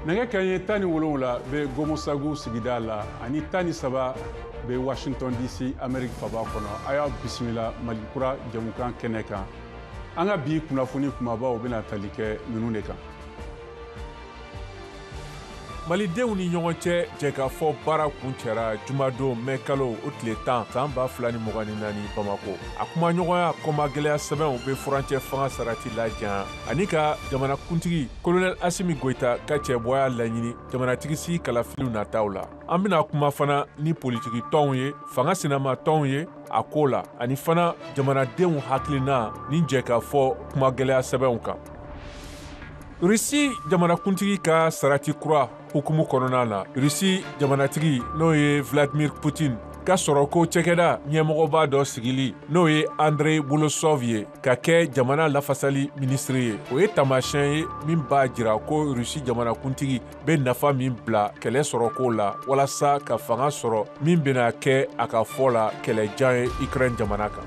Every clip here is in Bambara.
nɛgɛ kanɲɛ 17 bɛ Gomosagu sigida la ani 17 bɛ Washington DC Amérique faba kɔnɔ. A y'a bisimila Mali kura jamukan kɛnɛ kan. An ka bi kunnafoni kumabaw bɛna tali kɛ ninnu de kan. Malidenw ni ɲɔgɔn cɛ jɛkafɔ baara kuncɛra jumadon mɛ kalo o tile 10 san 2024 Bamako. A kumaɲɔgɔnya kɔmagɛlɛya sɛbɛnw bɛ furancɛ fanga sarati lajan ani ka jamanakuntigi Colonel Assimi Goïta ka cɛbɔya laɲini jamanatigisi kalafiliw nataw la. An bɛna kuma fana ni politiki tɔnw ye, fanga sinama tɔnw ye a ko la ani fana jamanadenw hakilina ni jɛkafɔ kumagɛlɛya sɛbɛnw kan. Rusi jamanakuntigi ka sarati kura hukumu kɔnɔna na, Rusi jamanatigi n'o ye Vladimir Putin ka sɔrɔ ko cɛkɛda ɲɛmɔgɔba dɔ sigili n'o ye Andrei Boulosov ye ka kɛ jamana lafasali ministre ye. O ye tamasiyɛn ye min b'a jira ko Rusi jamanakuntigi bɛ nafa min bila kɛlɛ sɔrɔko la walasa ka fanga sɔrɔ min bɛna kɛ a ka fɔ la kɛlɛjan ye Ukraine jamana kan.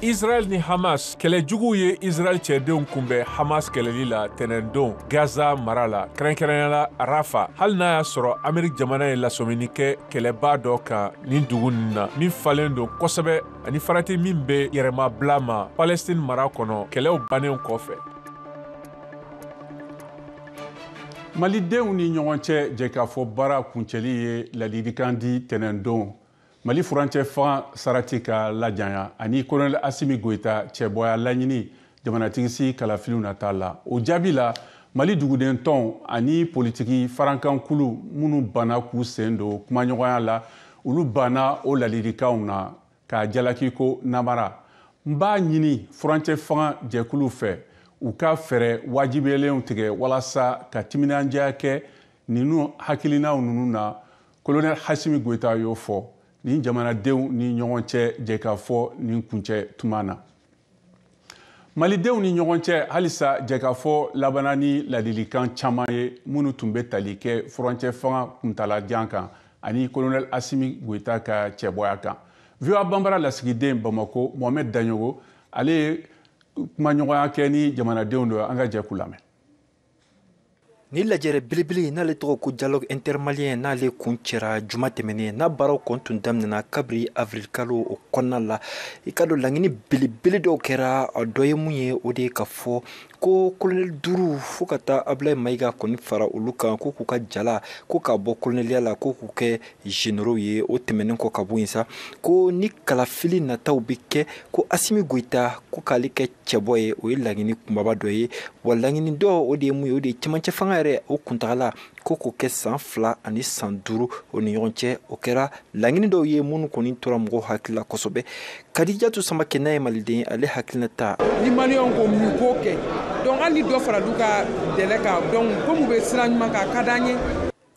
Israel ni Hamas kɛlɛjuguw ye Israel cɛdenw kunbɛn Hamas kɛlɛli la tɛnɛndon Gaza mara la kɛrɛnkɛrɛnyala Rafa, hali n'a y'a sɔrɔ Ameriki jamana ye lasɔmini kɛ kɛlɛba dɔ kan nin dugu ninnu na min falen don kosɛbɛ ani farati min bɛ yɛrɛmabila ma Palestine mara kɔnɔ kɛlɛw bannen kɔfɛ. Malidenw ni ɲɔgɔn cɛ jɛkafɔ baara kuncɛli ye ladilikan di tɛnɛndon Mali furancɛ fanga sarati ka lajanya ani Colonel Assimi Goïta cɛbɔya laɲini jamanatigisi kalafiliw nata la. O jaabi la Mali duguden tɔnw ani politiki farankankulu minnu banna k'u sen don kumaɲɔgɔnya la olu banna o ladilikanw na k'a jalaki ko namara. N b'a ɲini furancɛ fanga jɛkulu fɛ u ka fɛɛrɛ wajibiyelenw tigɛ walasa ka timinandiya kɛ ninnu hakilinaw ninnu na. Colonel Assimi Goïta y'o fɔ ni jamanadenw ni ɲɔgɔn cɛ jɛkafɔ nin kuncɛ tuma na. Malidenw ni ɲɔgɔn cɛ halisa jɛkafɔ labana ni ladilikan caman ye minnu tun bɛ tali kɛ furancɛ fanga kuntalajan kan ani Colonel Assimi Goïta ka cɛbɔya kan. VOA Banbara lasigiden Bamako Mohamed Daɲogo ale ye kumaɲɔgɔnya kɛ ni jamanadenw dɔ an ka jɛku lamɛn. Ni lajɛrɛ belebele n'ale tɔgɔ ko dialogue intermalien n'ale kun cɛra juma tɛmɛnen n'a baaraw kɔn tun daminɛna kabiri avril kalo o kɔnɔna la i ka dɔn laɲini belebele dɔw kɛra a dɔ ye mun ye o de ye ka fɔ ko colonel 5 fo ka taa Ablaye Mayiga kɔni fara olu kan ko k'u ka jala ko k'a bɔ coloneliya la ko k'u kɛ généraux ye o tɛmɛnen kɔ ka bɔ yen sa ko ni kalafili nataw bɛ kɛ ko Assimi Goïta ko k'ale kɛ cɛbɔ ye o ye laɲini kunbaba dɔ ye wa laɲini dɔ o de ye mun ye o de ye cɛmancɛ fanga yɛrɛ o kuntagala ko k'o kɛ san 2 ani san 5 o ni ɲɔgɔn cɛ o kɛra laɲini dɔw ye minnu kɔni tora mɔgɔw hakili la kosɛbɛ. Kadijatu Samakɛ n'a ye maliden ale hakilinata ni maliyɛnw ko mun ko kɛ donc hali dɔ fara du ka dɛlɛ kan donc komu bɛ sira ɲuman kan ka d'an ye.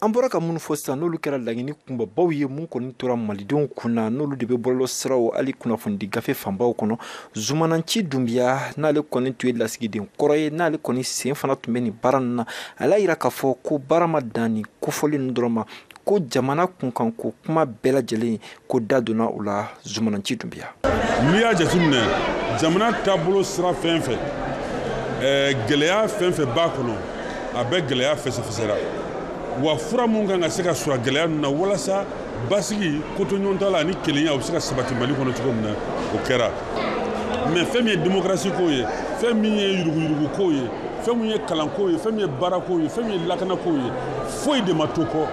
An bɔra ka mun fɔ sisan n'olu kɛra laɲini kunbabaw ye mun kɔni tora malidenw kunna n'olu de bɛ bɔlɔlɔ siraw hali kunnafonidi gafe fanbaw kɔnɔ. Zumananci Dunbiya n'ale kɔni tun ye lasigiden kɔrɔ ye n'ale kɔni sen fana tun bɛ nin baara ninnu na ale y'a jira k'a fɔ ko baara ma dan nin kofɔli ninnu dɔrɔn ma ko jamana kunkan ko kuma bɛɛ lajɛlen ko da donna o la. Zumananci Dunbiya n'i y'a jateminɛ jamana taabolo sira fɛn fɛn gɛlɛya fɛn fɛn b'a kɔnɔ a bɛ gɛlɛya fɛsɛfɛsɛra wa fura mun kan ka se ka sɔrɔ gɛlɛya ninnu na walasa basigi kotoɲɔgɔntɔ la ani kelenya u bɛ se ka sabati Mali kɔnɔ cogo min na o kɛra mais fɛn min ye démocratie ko ye fɛn min ye yuruguyurugu ko ye fɛn min ye kalanko ye fɛn min ye baarako ye fɛn min ye lakanako ye foyi de ma to kɔ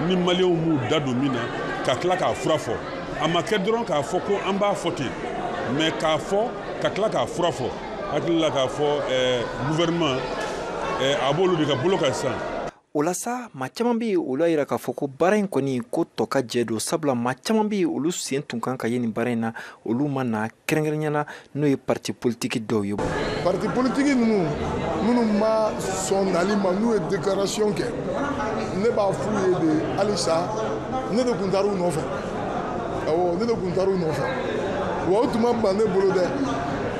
ni maliyɛnw m'u da don min na ka tila k'a fura fɔ a ma kɛ dɔrɔn k'a fɔ ko an b'a fɔ ten mais k'a fɔ ka tila k'a fura fɔ hakili la k'a fɔ gouvernement a b'olu de ka bolo kan sisan. O la sa maa caman bɛ yen olu y'a jira k'a fɔ ko baara in kɔni ko tɔ ka jɛ don sabula maa caman bɛ yen olu sen tun kan ka ye nin baara in na olu ma na kɛrɛnkɛrɛnnenya n'o ye parti politique dɔw ye. Parti politique minnu ma sɔn nali ma n'u ye déclaration kɛ ne b'a f'u ye de halisa ne de kun taara u nɔfɛ awɔ ne de kun taara u nɔfɛ wa o tun ma ban ne bolo dɛ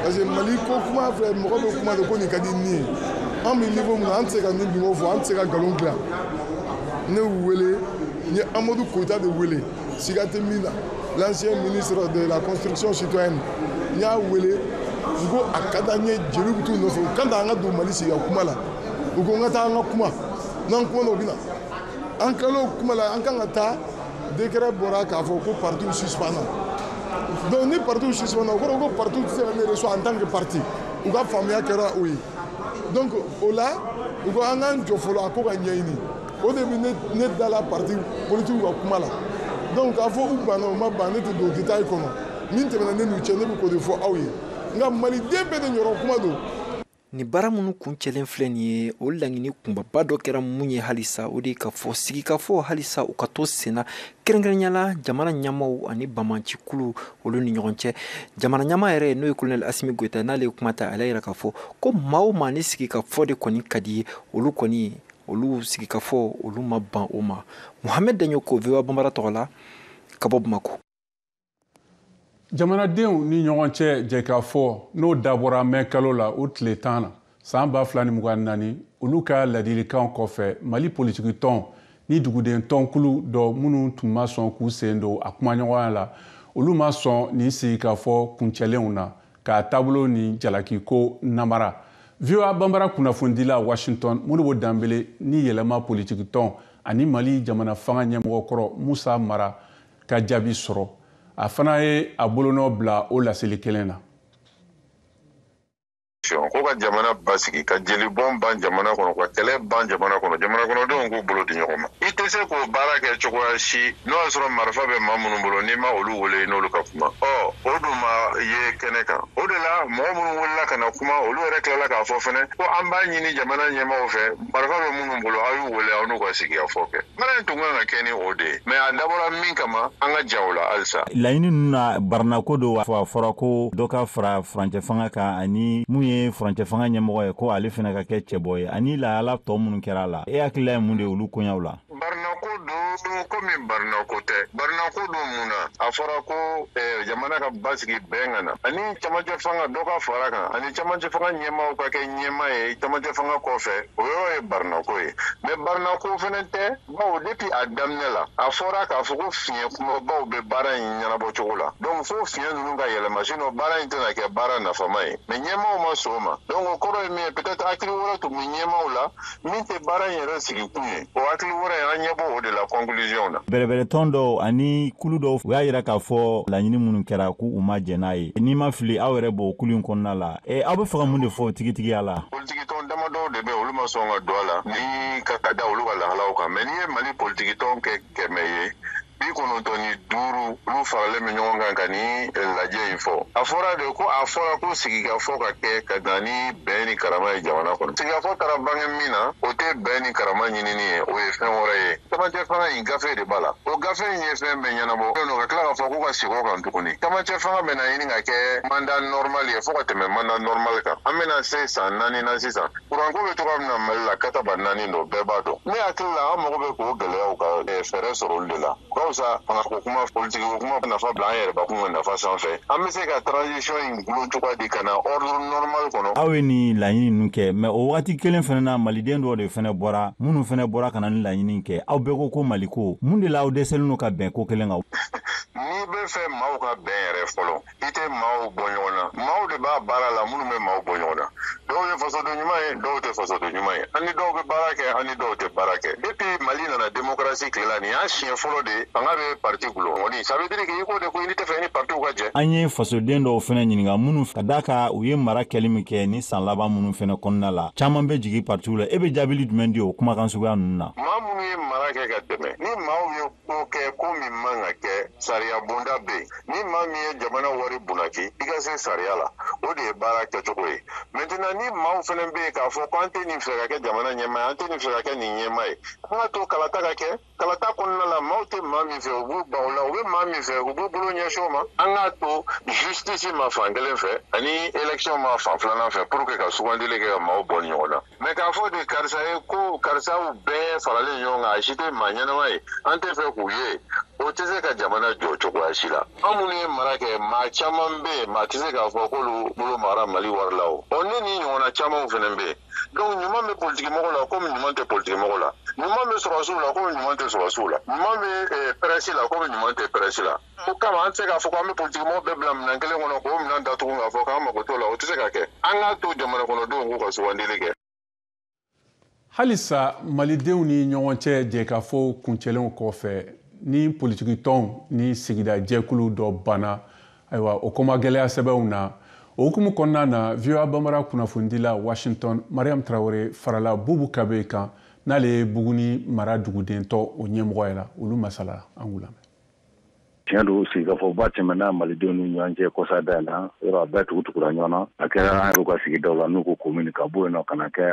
parce que Mali ko kuma filɛ mɔgɔ bɛ kuma de ko nin ka di nin ye. An bɛ niveau min na an tɛ se ka nin bingo fɔ an tɛ se ka nkalon dilan ne y'u wele n ye Amadou Koita de wele siga tɛ min na l'ancien ministre de la construction citoyenne n y'a wele n ko a ka d'an ye jeliw bɛ t'u nɔfɛ u kan t'an ka don Mali sigi ka kuma la u ko n ka taa an ka kuma n'an kumana o bɛ na an kilala o kuma la an kan ka taa décret bɔra k'a fɔ ko parti suspendra donc ni parti suspendra o kɔrɔ ko parti tɛ se ka ne reçoit en tant que parti u ka faamuya kɛra o ye donc o la u ko an k'an jɔ fɔlɔ a ko ka ɲɛɲini o de bɛ ne dala parti politique ka kuma la donc k'a fɔ u banna o ma ban ne tɛ don détail kɔnɔ min tɛmɛna ne n'u cɛ ne bɛ k'o de fɔ aw ye nka maliden bɛɛ de ɲɔgɔn kuma don. Ni bara minnu kuncɛlen filɛ nin ye o laɲini kunbaba dɔ kɛra mun ye halisa o de ka fɔ sigikafɔ halisa u ka to senna kɛrɛnkɛrɛnyala jamana ɲɛmaw ani bamancikulu olu ni ɲɔgɔn cɛ jamana ɲɛma yɛrɛ n'o ye colonel Asimi Goita n'ale ye kuma ta ale yɛrɛ ka fɔ ko maa o maa ni sigikafɔ de kɔni ka di ye olu kɔni olu sigikafɔ olu ma ban o ma. Mohamed Daɲo ko VOA Bambara tɔgɔ la ka bɔ Bamako. Jamanadenw ni ɲɔgɔn cɛ jɛkafɔ n'o dabɔra mɛn kalo la o tile 10 na san 2024 olu ka ladilikan kɔfɛ Mali politiki tɔn ni duguden tɔnkulu dɔ minnu tun ma sɔn k'u sen don a kumaɲɔgɔnya la olu ma sɔn ni sigikafɔ kuncɛlenw na k'a taabolo ni jalakiko namara. VOA Bambara kunnafondila Washington Modibo Dambele ni yɛlɛma politiki tɔn ani Mali jamana fanga ɲɛmɔgɔkɔrɔ Musa Mara ka jaabi sɔrɔ. A fana ye a bolonɔ bila o laseli kelen na. Ko ka jamana basigi ka jelibɔn ban jamana kɔnɔ ka kɛlɛ ban jamana kɔnɔdenw k'u bolo di ɲɔgɔn ma. I tɛ se k'o baara kɛ cogoya si n'o y'a sɔrɔ marifa bɛ maa minnu bolo n'i ma olu wele n'olu ka kuma. O dun ma ye kɛnɛ kan. O de la mɔgɔ minnu wulila ka na kuma olu yɛrɛ tilala k'a fɔ fɛnɛ ko an b'a ɲini jamana ɲɛmaaw fɛ marifa bɛ minnu bolo a y'u wele aw n'u ka sigikafɔ kɛ. Baara in tun kan ka kɛ ni o de ye mais a dabɔra min kama an ka ja o la halisa. Laɲini ninnu na baranako do a fɔra ko dɔ ka fara furancɛ fanga kan ani mun ye furancɛ fanga ɲɛmɔgɔ ye ko ale fana ka kɛ cɛbɔ ye ani lahala tɔ minnu kɛra la e hakilila ye mun de olu koɲaw la. Baranako don komi baranako tɛ baranako don mun na a fɔra ko jamana ka basigi bɛn ka na ani camancɛ fanga dɔ ka fara kan ani camancɛ fanga ɲɛmaaw ka kɛ ɲɛmaa ye camancɛ fanga kɔfɛ o yɔrɔ ye baranako ye mais baranako fana tɛ bawo depuis a daminɛ la a fɔra k'a fɔ ko fiɲɛ kumabaw bɛ baara in ɲɛnabɔ cogo la donc fo fiɲɛ ninnu ka yɛlɛma sinon baara in tɛna kɛ baara nafama ye mais ɲɛmaaw ma sɔn o ma donc o kɔrɔ ye min ye peut-être hakili wɛrɛ tun bɛ ɲɛmaaw la min tɛ baara in yɛrɛ sigi kun ye o hakili wɛrɛ an ɲɛ bɔ o de la conclusion na. Bɛrɛbɛrɛ tɔn dɔw ani kulu dɔw u y'a yira k'a fɔ laɲini minnu kɛra k'u ma jɛn n'a ye n'i ma fili aw yɛrɛ b'o kulu in kɔnɔna la aw bɛ fɛ ka mun de fɔ tigitigiya la. Politiki tɔn damadɔw de bɛ olu ma sɔn ka don a la ni ka da olu ka lahalaw kan mais n'i ye Mali politiki tɔn kɛ 100 ye 95 olu faralen bɛ ɲɔgɔn kan ka ni lajɛ in fɔ a fɔra ko sigikafɔ ka kɛ ka dan ni bɛn ni karama ye jamana kɔnɔ sigikafɔ taara bange min na o tɛ bɛn ni karama ɲinini ye o ye fɛn wɛrɛ ye camancɛ fanga in gafe de b'a la o gafe in ye fɛn bɛɛ ɲɛnabɔ ka tila k'a fɔ k'u ka segin o kan tuguni camancɛ fanga bɛna ɲini ka kɛ mandat normal ye fo ka tɛmɛ mandat normal kan an bɛna se san 4 na sisan kuranko bɛ cogoya min na Mali la kataba 4 don bɛɛ b'a dɔn ne hakili la an mago bɛ k'o gɛlɛyaw ka fɛɛrɛ sɔrɔ olu de la sa fanga ko kuma politiki ko kuma nafa bila an yɛrɛ bakun ka nafa sanfɛ an bɛ se ka transition in gulo cogoya di ka na ordre normal kɔnɔ. Aw ye ni laɲini ninnu kɛ mais o wagati kelen fana na maliden dɔw de fana bɔra minnu fana bɔra ka na ni laɲini kɛ aw bɛɛ ko Mali ko mun de la aw dɛsɛlen don ka bɛn ko kelen kan. N'i bɛ fɛ maaw ka bɛn yɛrɛ fɔlɔ i tɛ maaw bɔ ɲɔgɔn na maaw de b'a baara la minnu bɛ maaw bɔ ɲɔgɔn na dɔw ye fasoden ɲuman ye dɔw tɛ fasoden ɲuman ye ani dɔw bɛ baara kɛ ani dɔw tɛ baara kɛ depuis Mali nana démocratie tilela nin y'a siɲɛ fɔlɔ de fanga bɛ parti gulo kɔni ça veut dire que i ko de ko i tɛ fɛ ni parti ka jɛ. An ye fasoden dɔw fana ɲininka minnu ka d'a kan u ye mara kɛli min kɛ ni san laban minnu fana kɔnɔna la caman bɛ jigin partiw la e bɛ jaabili jumɛn di o kumakan suguya ninnu na. Maa minnu ye mara kɛ ka tɛmɛ ni maaw ye ko kɛ ko min man ka kɛ sariya bonda bɛ yen ni maa min ye jamana wari bunaki i ka se sariya la o de ye baara kɛcogo ye maintenant ni maaw fana bɛ yen k'a fɔ ko an tɛ nin fɛ ka kɛ jamana ɲɛmaa ye an tɛ nin fɛ ka kɛ nin ɲɛmaa ye an ka to kalata ka kɛ kalata kɔnɔna la maaw tɛ maa min fɛ u b'u ban o la u bɛ maa min fɛ u b'u bolo ɲɛsin o ma an k'a to justice ma fan kelen fɛ ani élection ma fan filanan fɛ pour que ka sugandili kɛ ka maaw bɔ ɲɔgɔn na mais k'a fɔ de karisa ye ko karisaw bɛɛ faralen ɲɔgɔn kan a si tɛ maa ɲɛnama ye an tɛ fɛ k'u ye o tɛ se ka jamana jɔ cogoya si la an minnu ye mara kɛ maa caman bɛ yen maa tɛ se k'a fɔ k'olu bolo mara Mali wari la o ne ni ɲɔgɔnna camanw fana bɛ yen donc ɲuman bɛ politiki mɔgɔ la komi ɲuman tɛ politiki mɔgɔ la ɲuman bɛ sɔrɔsiw la komi ɲuman tɛ sɔrɔsiw la ɲuman bɛ presse la komi ɲuman tɛ presse la o kama an tɛ se k'a fɔ k'an bɛ politiki mɔgɔ bɛɛ bila minɛn kelen kɔnɔ k'o minɛn datugu k'a fɔ k'an mago t'o la o tɛ se ka kɛ an k'a to jamana kɔnɔdenw k'u ka sugandili kɛ. halisa malidenw ni ɲɔgɔn cɛ jɛkafɔ kuncɛlenw kɔfɛ ni politiki tɔnw ni sigida jɛkulu dɔ banna ayiwa o kɔma gɛlɛya sɛbɛnw na o hukumu kɔnɔna na VOA Bambara kunnafonidila Washington Mariam Traoré farala Bubu Kabe kan n'ale ye Buguni mara dugudentɔ o ɲɛmɔgɔ ye la olu masala an k'u lamɛn. tiɲɛ don sigikafɔba tɛmɛna malidenw ni ɲɔgɔn cɛ kɔsada in na yɔrɔ a bɛɛ tugutugula ɲɔgɔn na a kɛra an yɛrɛ ka sigidaw la n'u ko commune ka bɔ yen nɔ ka na kɛ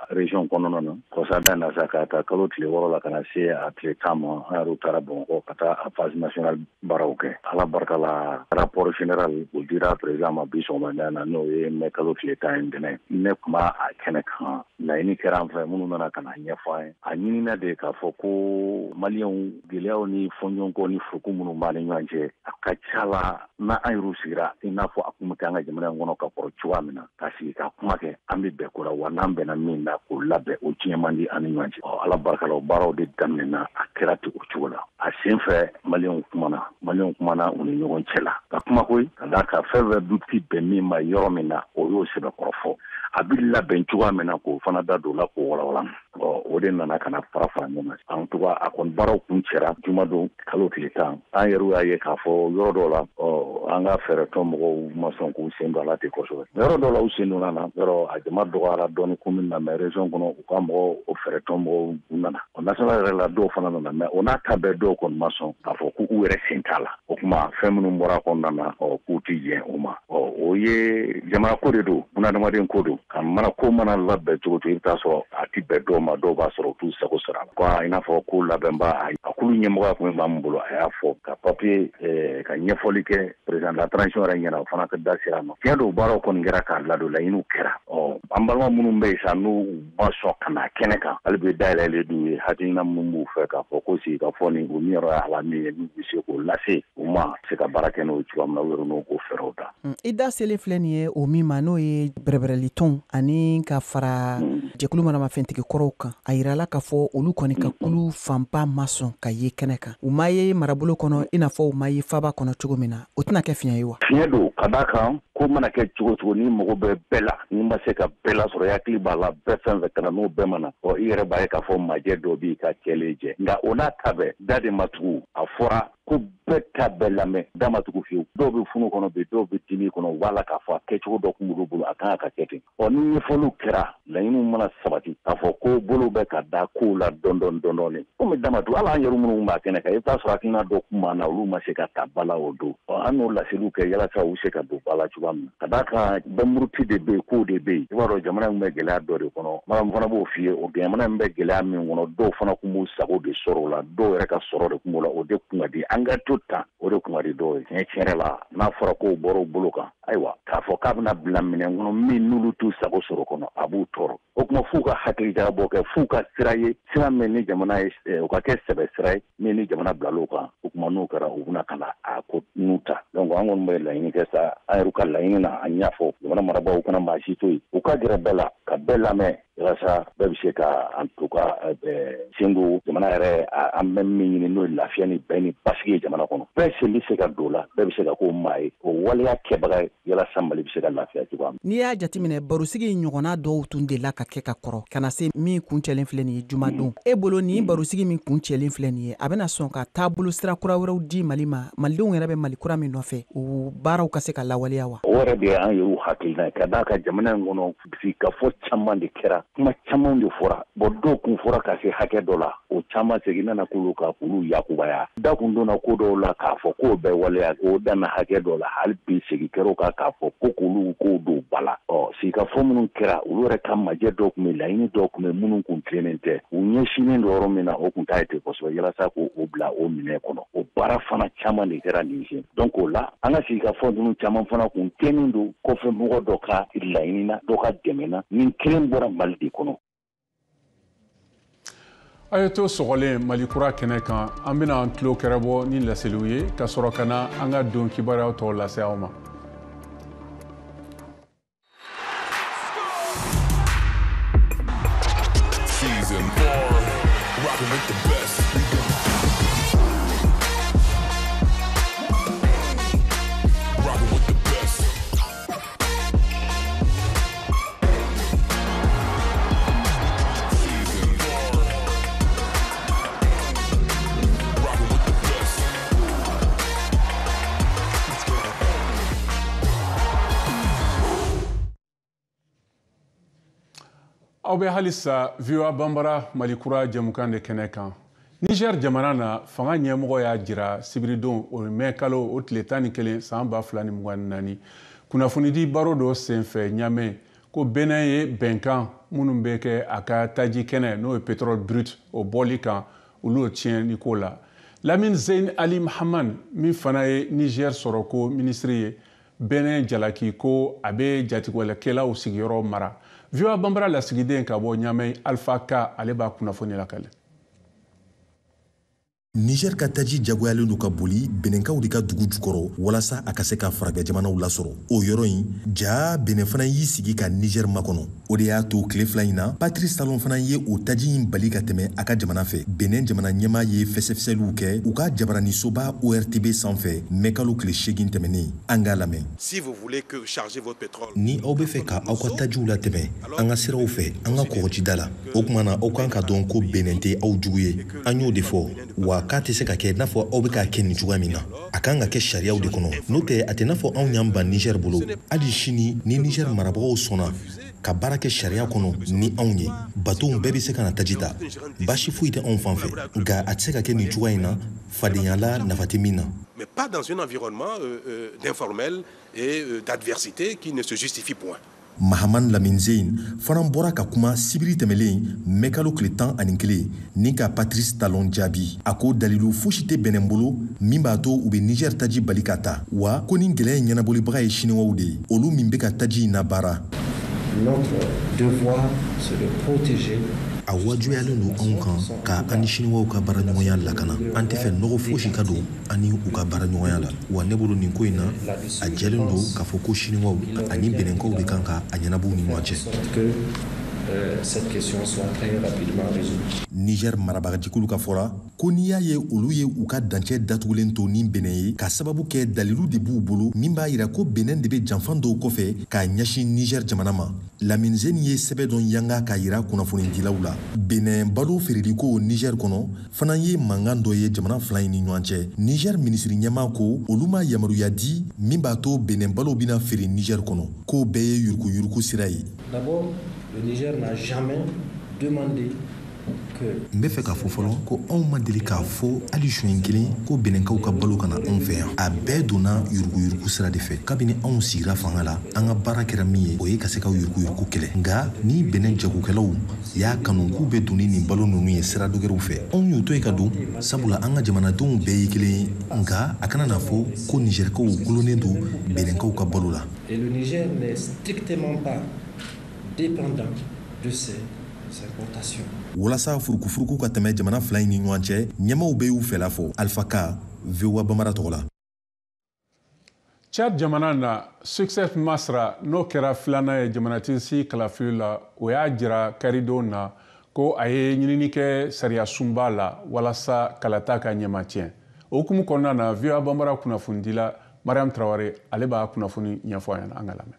région kɔnɔna na kɔsada in na sa ka taa kalo tile 6 la ka na se a tile 10 ma an yɛrɛ taara Bamakɔ ka taa a phase nationale baaraw kɛ ala barika la rapport général o dira président ma bi sɔgɔmada in na n'o ye mai kalo tile 10 ye ntɛnɛn ne kuma a kɛnɛ kan laɲini kɛra an fɛ minnu nana ka na ɲɛfɔ an ye a ɲinina de k'a fɔ ko maliyɛnw gɛlɛyaw ni fɔɲɔgɔnkɔ ni furuku minnu b'a ni ɲɔgɔn cɛ a ka ca la na an yɛrɛw sigira i n'a fɔ a kun bɛ kɛ an ka jamana in kɔnɔ ka kɔrɔ cogoya min na ka sigi ka kuma kɛ an bɛ bɛn ko la wa n'an bɛnna min na k'o labɛn o tiɲɛ man di an ni ɲɔgɔn cɛ ala barika la o baaraw de daminɛna a kɛra ten o cogo la a sen fɛ maliyɛnw kumana u ni ɲɔgɔn cɛ la ka kuma koyi ka d'a kan fɛn fɛn duti bɛn min ma yɔrɔ min na o y'o sɛbɛkɔrɔ fɔ a bɛ labɛn cogoya min na k'o fana da don la k'o walawala o de nana ka na fara ɲɔgɔn kan en tout cas a kɔni baaraw kun cɛra jumadon kalo tile 10 an yɛrɛ y'a ye k'a fɔ yɔrɔ dɔw la an ka fɛɛrɛtɔn mɔgɔw ma sɔn k'u sen don a la ten kosɛbɛ yɔrɔ dɔw la u sen donna na yɔrɔ a jama dɔgɔyara dɔɔni commune na mais région kɔnɔ u ka mɔgɔw o fɛɛrɛtɔn mɔgɔw u nana o national yɛrɛ la dɔw fana nana mais o n'a ta bɛɛ dɔw kɔni ma sɔn k'a fɔ k'u yɛrɛ sen t'a la o kuma fɛn minnu bɔra kɔnɔna na k'u ti jɛn o ma o ye jamana ko de don bunadamaden ko don ka mana ko mana labɛn cogo cogo i bɛ taa sɔrɔ a ti bɛn dɔw ma dɔw b'a sɔrɔ u t'u sago sɔrɔ a la quoi i n'a fɔ ko labɛnba a kulu ɲɛmɔgɔya kun b'an bolo a y'a fɔ ka papier ka ɲɛfɔli kɛ président de la transition yɛrɛ ɲɛna o fana ka da sira ma tiɲɛ don baaraw kɔni kɛra k'a ladon laɲiniw kɛra an balima minnu bɛ yen sa n'u ma sɔn ka na kɛnɛ kan hali bi dayɛlɛlen d'u ye hakilina minnu b'u fɛ k'a fɔ ko sigikafɔ nin o ninyɔrɔ ye ala min ye n'u bɛ se k'o lase u ma se ka baara kɛ n'o cogoya min na u yɛrɛ n'o ko fɛɛrɛw ta. I da selen filɛ nin ye o min ma n'o ye bɛrɛbɛrɛli tɔn ani ka fara jɛkulu manamafɛntigi kɔrɔw kan a yirala k'a fɔ olu kɔni ka kulu fanba ma sɔn ka ye kɛnɛ kan u ma ye marabolo kɔnɔ i n'a fɔ u ma ye faba kɔnɔ cogo min na o tɛna kɛ fiɲɛ ye wa. fiɲɛ don ka d'a kan ko mana kɛ cogo cogo ni mago bɛ bɛɛ la ni ma se ka bɛɛ lasɔrɔ i hakili b'a la bɛɛ fɛn fɛn kana n'o bɛɛ mana i yɛrɛ b'a ye k'a fɔ majɛ dɔ b'i ka kɛlen jɛ nka o n'a ta bɛɛ da de ma tugu a fɔra ko bɛɛ ta bɛɛ lamɛn da ma tugu fiyewu dɔw bɛ funu kɔnɔ bi dɔw bɛ dimi kɔnɔ u b'a la k'a fɔ a kɛcogo dɔ kun b'olu bolo a kan ka kɛ ten ni ɲɛfɔliw kɛra laɲiniw mana sabati k'a fɔ ko bolo bɛ ka da kow la dɔɔni komi da ma tugu hali an yɛrɛ minnu b'a kɛnɛ kan i bɛ taa sɔrɔ hakilina dɔ kun b'an na olu ma se ka ta ba la o don an n'o laseliw kɛ yalasa u se ka don ba la cogoya min na ka d'a kan bɛnmuruti de bɛ yen kow de bɛ yen i b'a dɔn jamana in bɛ gɛlɛya dɔ de kɔnɔ maramu fana b'o f'i ye o jamana in bɛ gɛlɛya min kɔnɔ dɔw fana kun b'u sago de sɔrɔ o la dɔw yɛrɛ ka sɔrɔ de kun b'o la o de kun ka di an ka to tan o de kun ka di dɔw ye tiɲɛ la n'a fɔra k'o bɔra u bolo kan ayiwa k'a fɔ k'a bɛna bila minɛn kɔnɔ min n'olu t'u sago sɔrɔ kɔnɔ a b'u tɔɔrɔ o kuma f'u ka hakili jagabɔ kɛ f'u ka sira ye sira min ni jamana ye o ka kɛ sɛbɛ sira ye min ni jamana bilal'o kan o kuma n'o kɛra u bɛna ka na a ko n'u ta donc an kɔni bɛ laɲini kɛ sa an yɛrɛ ka laɲini na an y'a fɔ jamana marabaaw kana maa si to yen u ka gɛrɛ bɛɛ la ka bɛɛ lamɛn walasa bɛɛ bɛ se ka en tout cas sen don jamana yɛrɛ an bɛ min ɲini n'o ye lafiya ni bɛn ni basigi ye jamana kɔnɔ bɛɛ sen bɛ se ka don o la bɛɛ bɛ se ka k'o maa ye o waleya kɛbaga ye walasa Mali bɛ se ka lafiya cogoya min. N'i y'a jateminɛ barosigi ɲɔgɔnna dɔw tun delila ka kɛ ka kɔrɔ ka na se min kuncɛlen filɛ nin ye jumadon e bolo nin barosigi min kuncɛlen filɛ nin ye a bɛna sɔn ka taabolo sira kura wɛrɛw di Mali ma malidenw yɛrɛ bɛ Mali kura min nɔfɛ u baaraw ka se ka lawaleya wa. o yɛrɛ de ye an yɛrɛw hakilina ye ka d'a kan jamana in kɔnɔ sigikafɔ caman de kɛra kuma caman de fɔra dɔw kun fɔra ka se hakɛ dɔ la o caman seginna na k'olu yakubaya da kun donna ko dɔw la k'a fɔ k'o bɛɛ waleya k'o danna hakɛ dɔ la hali bi segin kɛr'o kan k'a fɔ ko k'olu k'o don ba la sigikafɔ minnu kɛra olu yɛrɛ ka majɛ dɔw kun bɛ laɲini dɔw kun bɛ minnu kun tilennen tɛ u ɲɛsinnen dɔ yɔrɔ min na o kun t'a ye ten kosɛbɛ yalasa k'o bila o minɛ kɔnɔ o baara fana caman de kɛra nin sen donc o la an ka sigikafɔ ninnu caman fana kun kɛlen don kɔfɛ mɔgɔ dɔ ka laɲini na dɔ ka dɛmɛ na nin kelen bɔra Mali de kɔnɔ. A ye to sɔgɔlen Mali kura kɛnɛ kan an bɛna an tulo kɛrɛbɔ ni laseliw ye ka sɔrɔ ka na an ka don kibaruyaw tɔw lase aw ma. Season 4, rocking with the best. Rocking with the best. aw bɛ halisa VOA Banbara Malikura jɛmukan de kɛnɛ kan. Niger jamana na fanga ɲɛmɔgɔ y'a jira sibiridon o mɛn kalo o tile 11 san 2024 kunnafonidi baro dɔ senfɛ ɲamɛ ko Benin ye bɛnkan minnu bɛ kɛ a ka taji kɛnɛ n'o ye pétrole brut o bɔli kan olu tiɲɛni ko la. Lamine Zein Ali Mahaman min fana ye Niger sɔrɔ ko ministre ye Benin jalaki ko a bɛ jatigɛwalekɛlaw sigiyɔrɔ mara. VOA Banbara lasigiden ka bɔ ɲamɛ Alpha K ale b'a kunnafoni lakale. Niger ka taji jagoyalen do ka boli Beninkaw de ka dugu jukɔrɔ walasa a ka se ka faragɛ jamanaw lasɔrɔ. O yɔrɔ in ja Benin fana y'i sigi ka Niger makɔnɔ. O de y'a to tile fila in na Patrice Talon fana ye o taji in bali ka tɛmɛ a ka jamana fɛ. Benin jamana ɲɛmaa ye fɛsɛfɛsɛliw kɛ u ka jabaranisoba ORTB sanfɛ mɛkalo tile 8 tɛmɛnen. An k'a lamɛn. Si vous voulez que charger votre pétrole. Ni aw bɛ fɛ ka aw ka tajiw latɛmɛ an ka siraw fɛ an ka kɔgɔjida la. O kuma na aw kan ka dɔn ko Benin tɛ aw jugu ye. An y'o de fɔ wa k'a tɛ se ka kɛ n'a fɔ aw bɛ k'a kɛ nin cogoya min na. A kan ka kɛ sariyaw de kɔnɔ. N'o tɛ a tɛ n'a fɔ anw y'an ban Niger bolo. Hali sini ni Niger marabagaw sɔnna ka baara kɛ sariya kɔnɔ ni anw ye bateau bɛɛ bɛ se ka na taji ta. Baasi foyi tɛ anw fan fɛ nka a tɛ se ka kɛ nin cogoya in na fadenya la nafa tɛ min na. Mais pas dans un environnement d'informel et d'adversité qui ne se justifie point. Mahaman Lamine Zein fana bɔra ka kuma sibiri tɛmɛlen mɛkalo tile 11 ni ka Patrice Talon jaabi. A ko dalilu fosi tɛ Benin bolo min b'a to u bɛ Niger taji bali ka ta wa ko nin gɛlɛya in ɲɛnabɔlibaga ye Chinois de ye olu min bɛ ka taji in labaara. Notre devoir c'est de protéger. A wajuyalen do anw kan ka an ni Chinois ka baaraɲɔgɔnya lakana. An tɛ fɛ nɔgɔ fosi ka don ani u ka baaraɲɔgɔnya la wa ne bolo nin ko in na a jɛlen do k'a fɔ ko Chinois ani Beninkaw de kan ka a ɲɛnabɔ ni ɲɔgɔn cɛ. Cette question soit très rapidement résolue. Niger marabagajikulu ka fɔra ko n'i y'a ye olu ye u ka dancɛ datugulen to ni Benin ye ka sababu kɛ dalilu de b'u bolo min b'a yira ko Benin de bɛ janfan dɔw kɔfɛ k'a ɲɛsin Niger jamana ma. Lamine Zein ye sɛbɛn dɔ yanga k'a yira kunnafonidilaw la. Benin balo feereliko Niger kɔnɔ fana ye mankan dɔ ye jamana fila in ni ɲɔgɔn cɛ. Niger minisiri ɲɛmaa ko olu ma yamaruya di min b'a to Benin balo bɛna feere Niger kɔnɔ k'o bɛɛ ye yuruguyurugu sira ye. D'abord, le Niger n'a jamais demandé que. N bɛ fɛ k'a fɔ fɔlɔ ko anw ma deli k'a fɔ hali suɲɛ kelen ko Beninkaw ka balo kana anw fɛ yan. A bɛɛ donna yuruguyurugu sira de fɛ. Kabini anw sigira fanga la an ka baara kɛra min ye o ye ka se ka yuruguyurugu kɛlɛ. Nka ni Benin jagokɛlaw y'a kanu k'u bɛ don ni nin balo ninnu ye sira dɔgɛrɛw fɛ anw y'o to yen ka don sabula an ka jamanadenw bɛɛ ye kelen ye nka a kana na fɔ ko Nigerikaw gulonnen do Beninkaw ka balo la. Et le Niger n'est strictement pas dépendant de ces importations. Walasa furukufuruku ka tɛmɛ jamana fila in ni ɲɔgɔn cɛ ɲɛmaw bɛ y'u fɛla fɔ. Alpha K VOA Banbara tɔgɔ la. Chad jamana na Success Masra n'o kɛra filanan ye jamanatigi kalafili la o y'a jira karidenw na ko a ye ɲinini kɛ sariya sunba la walasa kalata ka ɲɛma tiɲɛ. O hukumu kɔnɔna na VOA Banbara kunnafonidila Mariam Traoré ale b'a kunnafoni ɲɛfɔ an ɲɛna an ka lamɛn.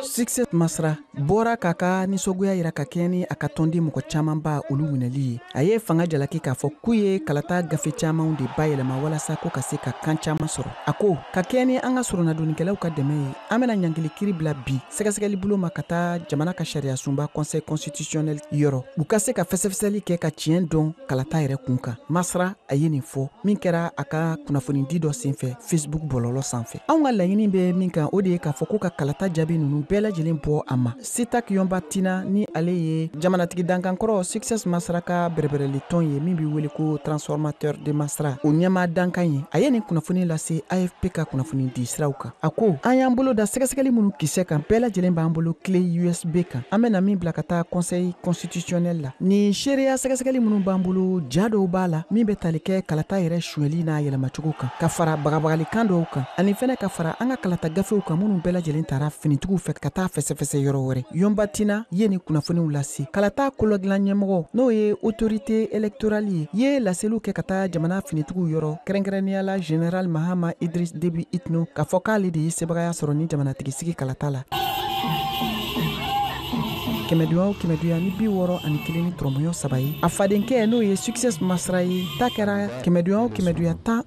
Success Masra bɔra k'a ka nisɔgoya yira ka kɛɲɛ ni a ka tɔnden mɔgɔ caman ba olu minɛli ye. A ye fanga jalaki k'a fɔ k'u ye kalata gafe camanw de bayɛlɛma walasa ko ka se ka kan caman sɔrɔ. A ko ka kɛɲɛ ni an ka sɔrɔnadonikɛlaw ka dɛmɛ ye an bɛna ɲangili kiri bila bi sɛgɛsɛgɛli bolo ma ka taa jamana ka sariya sunba conseil constitutionnel yɔrɔ u ka se ka fɛsɛfɛsɛli kɛ ka tiɲɛ dɔn kalata yɛrɛ kun kan. Masra a ye nin fɔ min kɛra a ka kunnafonidi dɔ senfɛ Facebook bɔlɔlɔ sanfɛ. Anw ka laɲini bɛ min kan o de ye k'a fɔ ko ka kalata jaabi ninnu bɛɛ lajɛlen bɔ a ma. Sitak Yomba Tina ni ale ye jamanatigi dankankɔrɔ Success Masra ka bɛrɛbɛrɛli tɔn ye min bɛ wele ko transformateur de Masra o ɲɛma dankan ye. A ye nin kunnafoni lase AFP ka kunnafoni di siraw kan. A ko an y'an bolo da sɛgɛsɛgɛli minnu kisɛ kan bɛɛ lajɛlen b'an bolo clé USB kan. An bɛna min bila ka taa conseil constitutionnel la. Ni seereya sɛgɛsɛgɛli minnu b'an bolo ja dɔw b'a la min bɛ tali kɛ kalata yɛrɛ suyɛli n'a yɛlɛmacogo kan ka fara bagabagalikan dɔw kan ani fɛnɛ ka fara an ka kalata gafew kan minnu bɛɛ lajɛlen taara finitigiw fɛ ka taa fɛsɛfɛsɛ yɔrɔ wɛrɛ. Yomba Tina ye ni kunnafoniw lase. Kalata kolodilan ɲɛmɔgɔ n'o ye autorité électorale ye laseliw kɛ ka taa jamana finitigiw yɔrɔ kɛrɛnkɛrɛnnenya la Général Mahama Idriss Déby Itno k'a fɔ k'ale de ye sebagaya sɔrɔ ni jamanatigi sigi kalata la. kɛmɛduya ni 61 ni tɔrɔmɔɲɔ 3 ye a fadenkɛ n'o ye success masra ye ta kɛra kɛmɛduya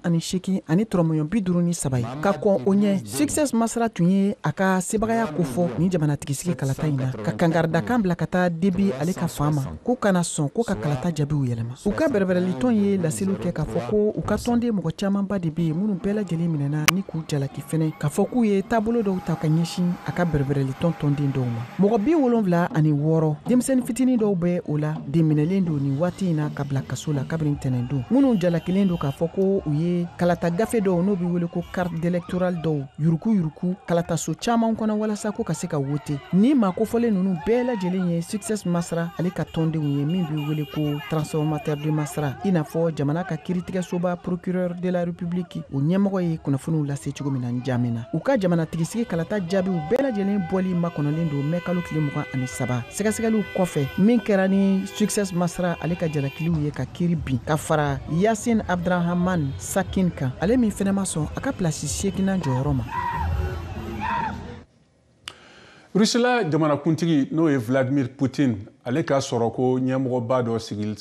18 ani tɔrɔmɔɲɔ 53 ye ka kɔn o ɲɛ success masra tun ye a ka sebagaya kofɔ ni jamanatigisigi kalata in na ka kangardakan bila ka taa debi ale ka fan ma k'u kana sɔn ko ka kalata jaabiw yɛlɛma u ka bɛrɛbɛrɛli tɔn ye laseliw kɛ k'a fɔ ko u ka tɔnden mɔgɔ camanba de be yen minnu bɛɛ lajɛlen minɛna ni k'u jalaki fɛnɛ k'a fɔ k'u ye taabolo dɔw ta ka ɲɛsin a ka bɛrɛbɛrɛli tɔnden dɔw ma mɔgɔ 76 denmisɛnnin fitinin dɔw bɛ o la den minɛlen don ni waati in na ka bila kaso la kabini tɛnɛndon minnu jalakilen don k'a fɔ ko u ye kalata gafe dɔw n'o bɛ wele ko carte d'électorale dɔw yuruku kalataso caman kɔnɔ walasa ko ka se ka wote ni maa kofɔlen ninnu bɛɛ lajɛlen ye success masra ale ka tɔndenw ye min bɛ wele ko transformateur de masra i n'a fɔ jamana ka kiiritigɛsoba procureur de la république o ɲɛmɔgɔ ye kunnafoniw lase cogo min na njamina u ka jamanatigisigi kalata jaabiw bɛɛ lajɛlen bɔli makɔnɔlen don mɛ kalo tile 23 sɛgɛsɛgɛliw kɔfɛ min kɛra ni success masra ale ka jalakiliw ye ka kiiri bin ka fara yasin abdrahaman sakin kan ale min fɛnɛ ma sɔn a ka plasi 8nan jɔyɔrɔ ma Rusila jamanakuntigi n'o ye Vladimir Putin ale ka sɔrɔ ko ɲɛmɔgɔba dɔ sigili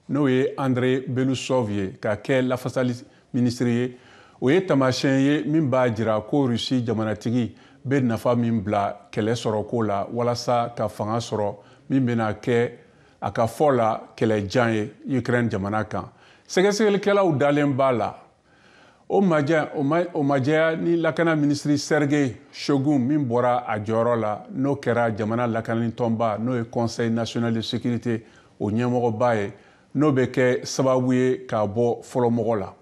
n'o ye Andrei Belousov ye ka kɛ lafasali ministre ye o ye tamasiyɛn ye min b'a jira ko Rusi jamanatigi bɛ nafa min bila kɛlɛ sɔrɔko la walasa ka fanga sɔrɔ min bɛna kɛ a ka fɔ la kɛlɛjan ye Ukraine jamana kan sɛgɛsɛgɛlikɛlaw dalen b'a la o majɛya ni lakana ministri Sergei Shogun min bɔra a jɔyɔrɔ la n'o kɛra jamana lakanani tɔnba n'o ye Conseil national de sécurité o ɲɛmɔgɔba ye n'o bɛ kɛ sababu ye k'a bɔ fɔlɔmɔgɔ la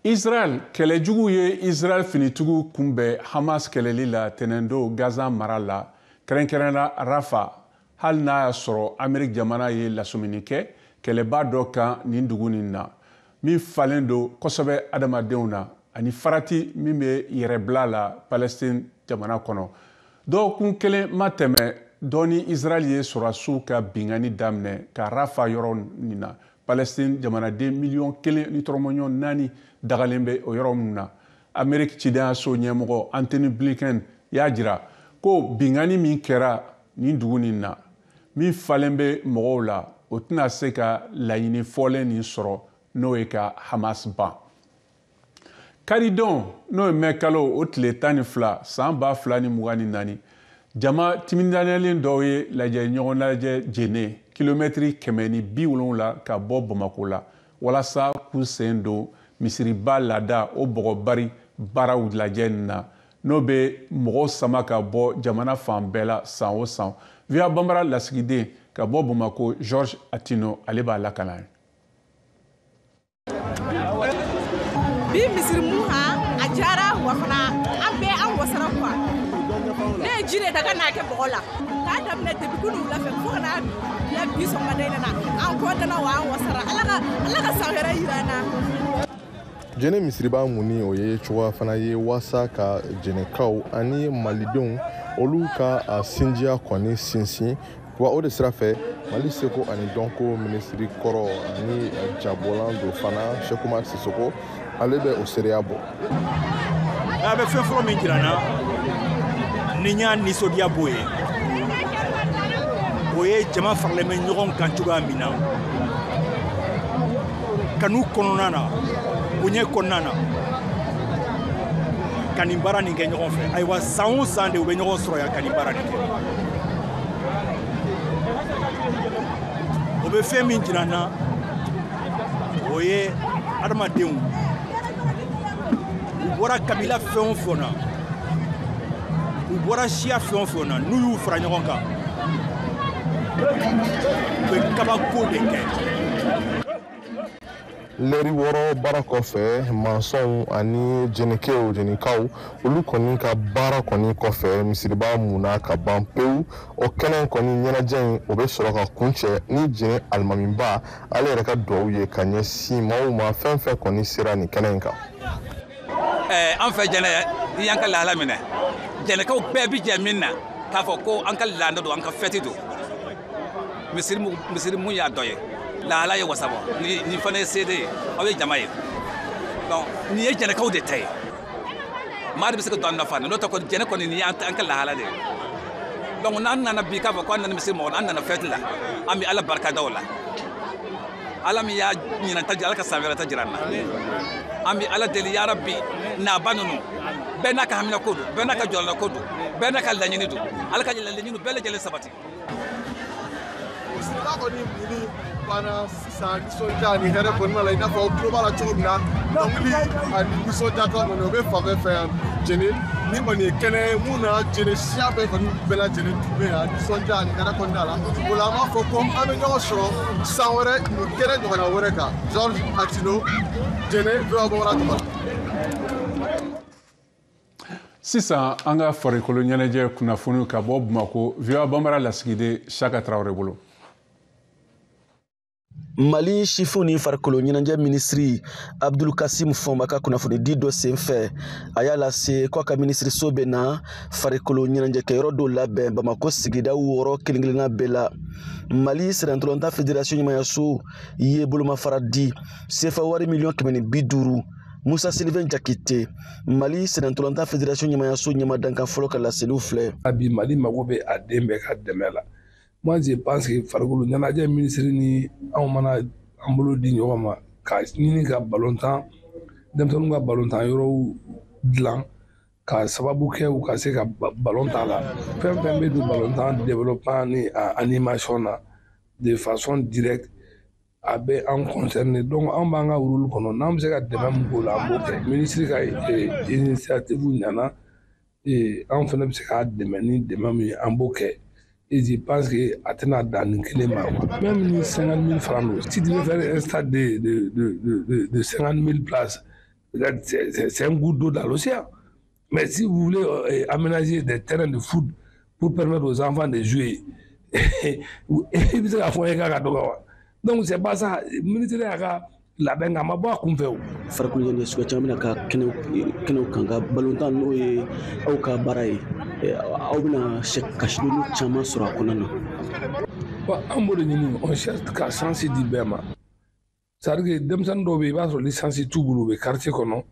Israel kɛlɛjugu ye Israel finitigiw kunbɛn Hamas kɛlɛli la tɛnɛndo Gaza mara la kɛrɛnkɛrɛnna Rafa hali n'a y'a sɔrɔ Amérique jamana ye lasumuni kɛ kɛlɛba dɔ kan nin dugu nin na min falen do kosɛbɛ adamadenw na ani farati min bɛ yɛrɛbila la Palestine jamana kɔnɔ dɔgɔkun kelen ma tɛmɛ dɔɔni Israel ye sɔrɔdasiw ka bingani daminɛ ka Rafa yɔrɔ nin na Palestine jamanaden 1,4 dagalen bɛ o yɔrɔ min na Amérique cidenyaso ɲɛmɔgɔ Anthony Blinken y'a jira ko bingani min kɛra nin dugu nin na min falen bɛ mɔgɔw la o tɛna se ka laɲini fɔlen nin sɔrɔ n'o ye ka Hamas ban karidon n'o ye mɛ kalo o tile 12 san 2024 jama timinaniyalen dɔw ye lajɛ ɲɔgɔn lajɛ jene kilomɛtiri 170 ka bɔ Bamako la walasa k'u sen don misiriba laada o bɔgɔbari baaraw lajɛ nin na n'o bɛ mɔgɔw sama ka bɔ jamana fan bɛɛ la san o san via Bambara lasigiden ka bɔ Bamako George Atino ale b'a lakana ye bi misirimu ha a jara wa fana an bɛɛ an wasara quoi ne ye ji de ta ka n'a kɛ bɔgɔ la k'a daminɛ depuis kunu wulafɛ fo ka n'a bila bi sɔgɔmada in na an kɔntana wa an wasara ala ka san wɛrɛ yira an na jɛnɛ misiriba muni o ye cogoya fana ye wasa ka jɛnɛkaw ani malidenw olu ka sinjiya kɔni sinsin wa o de sira fɛ Mali seko ani dɔnko ministri kɔrɔ ani jabɔlan do fana Sheikh Umar Sisoko ale bɛ o sereya bɔ a bɛ fɛn fɔlɔ min jira na ni y'a nisɔndiya b'o ye o ye jama faralen bɛ ɲɔgɔn kan cogoya min na kanu kɔnɔna na bonya kɔnɔna na ka nin baara nin kɛ ɲɔgɔn fɛ ayiwa san o san de u bɛ ɲɔgɔn sɔrɔ yan ka nin baara nin kɛ o bɛ fɛn min jira na o ye adamadenw u bɔra kabila fɛn o fɛn na u bɔra siya fɛn o fɛn na n'u y'u fara ɲɔgɔn kan u bɛ kabako de kɛ lɛri wɔɔrɔ baara kɔfɛ mansɔnw ani jɛnɛkaw olu kɔni ka baara kɔni kɔfɛ misiriba munna ka ban pewu o kɛnɛ kɔni ɲɛnajɛ in o bɛ sɔrɔ ka kuncɛ ni jɛnɛ alimamiba ale yɛrɛ ka duwawu ye ka ɲɛsin maaw ma fɛn fɛn kɔni sera nin kɛnɛ in kan an fɛ jɛnɛ ni y'an ka lahala minɛ jɛnɛkaw bɛɛ bi jɛ min na k'a fɔ ko an ka laada don an ka fɛti don misiri mun y'a dɔ ye lahala ye wasabɔ ni fana ye seede ye aw ye jama ye donc nin ye jɛnɛkaw de ta ye maa de bɛ se ka don an nafa n'o tɛ kɔni jɛnɛ kɔni nin y'an ka lahala de ye donc n'an nana bi k'a fɔ ko an nana misiri mɔgɔ an nana fête la an bɛ ala barika da o la ala min y'a ɲinata ala ka san wɛrɛ ta jira an na an bɛ ala deli ya rabbi naaba ninnu bɛɛ n'a ka hamina ko don bɛɛ n'a ka jɔlɔna ko don bɛɛ n'a ka laɲini don ala ka laɲini bɛɛ lajɛlen sabati. Bana sisan nisɔndiya ni hɛrɛ kɔnɔna la i n'a fɔ aw tulo b'a la cogo min na dɔnkili ani nisɔndiyatɔ kɔni o bɛ fan bɛɛ fɛ yan jɛnɛ ni kɔni ye kɛnɛ ye mun na jɛnɛ siya bɛɛ kɔni bɛɛ lajɛlen tun bɛ yan nisɔndiya ani hɛrɛ kɔnɔna la o la an b'a fɔ ko an bɛ ɲɔgɔn sɔrɔ san wɛrɛ nin kɛnɛ ɲɔgɔnna wɛrɛ kan George Atino jɛnɛ VOA Bambara tɔgɔ la. Sisan an ka farikolo ɲɛnajɛ kunnafoniw ka bɔ Bamako VOA Bambara lasigiden Saka Traoré bolo. Mali chifu ni farikolo ɲɛnajɛ minisiri Abdul Kasim Fɔnba ka kunnafonidi dɔ senfɛ a y'a lase k'a ka minisiriso bɛ na farikolo ɲɛnajɛkɛyɔrɔ dɔw labɛn Bamako sigida 6 kelen-kelenna bɛɛ la. Mali sɛnɛntɔlɔnta fédération ɲɛmayaso ye bolomafara di CFA wari $150,000 Musa Sylvain Jakite Mali sɛnɛntɔlɔnta fédération ɲɛmayaso ɲɛmadankan fɔlɔ ka laseliw filɛ. Abi Mali mago bɛ a den bɛɛ ka dɛmɛ la. Moi, je pense que farikolo ɲɛnajɛ minisiri ni anw mana an bolo di ɲɔgɔn ma ka ɲini ka balontan denmisɛnninw ka balontan yɔrɔw dilan ka sababu kɛ u ka se ka balontan la fɛn fɛn bɛ don balontan développement ni animation na de façon directe a bɛ an concerné donc an b'an ka rôle kɔnɔ n'an bɛ se ka dɛmɛ min k'o la an b'o kɛ minisiri ka initiative ɲana an fana bɛ se k'a dɛmɛ ni dɛmɛ min ye an b'o kɛ. Et je pense que Athéna Dan même 50 000 francs, si tu veux faire un stade de 50 000 places, c'est un goutte d'eau dans l'océan. Mais si vous voulez aménager des terrains de foot pour permettre aux enfants de jouer, donc c'est pas ça. Le ministère labɛn ma bɔ a kun fɛ o farikolo ɲɛnajɛ suguya caman bɛna ka kɛnɛw kan ka balontan n'o ye aw ka baara ye aw bɛna kasidonni caman sɔrɔ a kɔnɔna na. An b'o de ɲini on cherche ka chance di bɛɛ ma c'est à dire que denmisɛnnin dɔw bɛ yen i b'a sɔrɔ licence t'u bolo u bɛ quartier kɔnɔ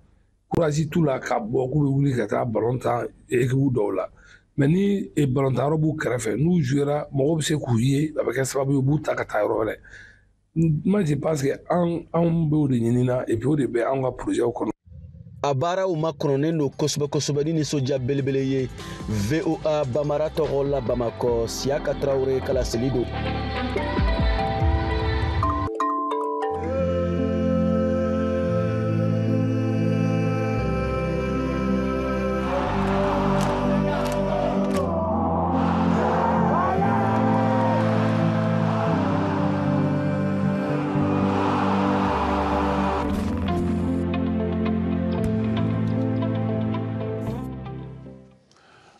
courage t'u la ka bɔ k'u bɛ wuli ka taa balontan équipe dɔw la mais ni balontan yɔrɔ b'u kɛrɛfɛ n'u jouera mɔgɔw bɛ se k'u ye a bɛ kɛ sababu ye u b'u ta ka taa yɔrɔ wɛrɛ. Moi je pense que an bɛ o de ɲini na et puis o de bɛ an ka projet kɔnɔ. A baaraw ma kɔnɔnen don kosɛbɛ ni nisɔndiya belebele ye VOA Bambara tɔgɔ la Bamakɔ Siaka Traoré ka laseli don.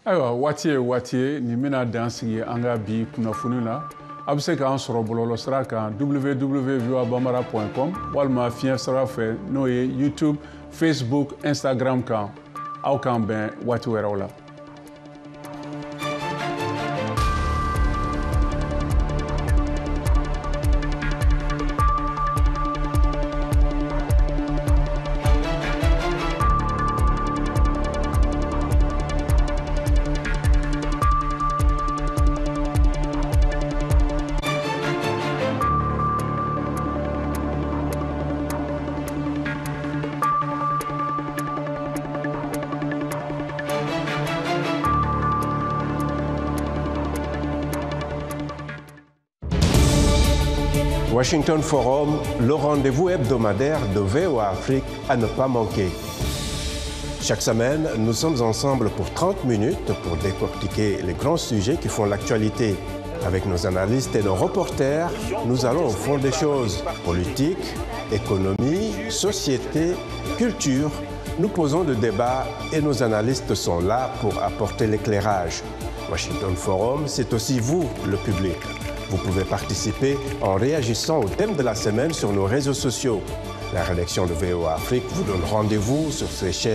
Ayiwa waati ye nin bɛna dan sigi an ka bi kunnafoni na a bɛ se k'an sɔrɔ bɔlɔlɔsira kan www.voabambara.com walima fiɲɛ sira fɛ n'o ye YouTube, Facebook, Instagram kan aw k'an bɛn waati wɛrɛw la. Washington Forum, le rendez-vous hebdomadaire de VOA Afrique à ne pas manquer. Chaque semaine, nous sommes ensemble pour 30 minutes pour décortiquer les grands sujets qui font l'actualité. Avec nos analystes et nos reporters, nous allons au fond des choses. Politique, économie, société, culture. Nous posons le débat et nos analystes sont là pour apporter l'éclairage. Washington Forum, c'est aussi vous, le public. Vous pouvez participer en réagissant au thème de la semaine sur nos réseaux sociaux. La rédaction de VOA Afrique vous donne rendez-vous sur ces chaînes.